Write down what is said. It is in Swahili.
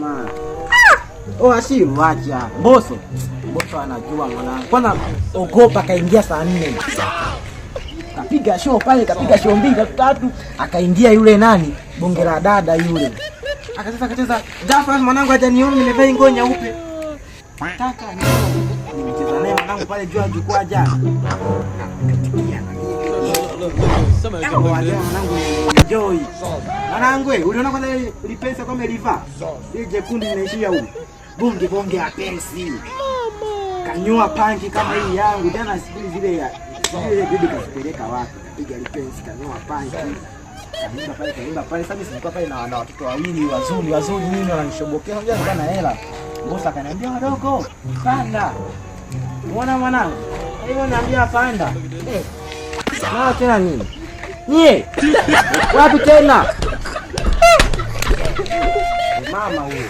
mama. Oh, Ashiru acha. Boso anajua mwanangu. Kwanza ogopa kaingia saa 4. Kapiga show pale, kapiga show 2 3, akaingia yule nani? Bonge la dada yule. Akacheza Jafar mwanangu aje nione nimevaa nguo nyeupe. Taka nimecheza naye mwanangu pale juu ya jukwaa jana. Mwanangu enjoy. Mwanangu uliona kwanza ile pesa kama ilivaa? Ile jekundu inaishia huko. Bonge ya pensi. Kanyua panki kama hii yangu jana siku zile bibi kasipeleka wapi? Kapiga ile pensi kanyua panki. Kaimba pale sasa nilikuwa pale na watoto wawili wazuri nini wananishobokea unajua bana hela. Bosi akaniambia wadogo, panda. Unaona mwanangu? Hiyo naambia panda. Na tena nini? Nie. Wapi tena? Mama huyo.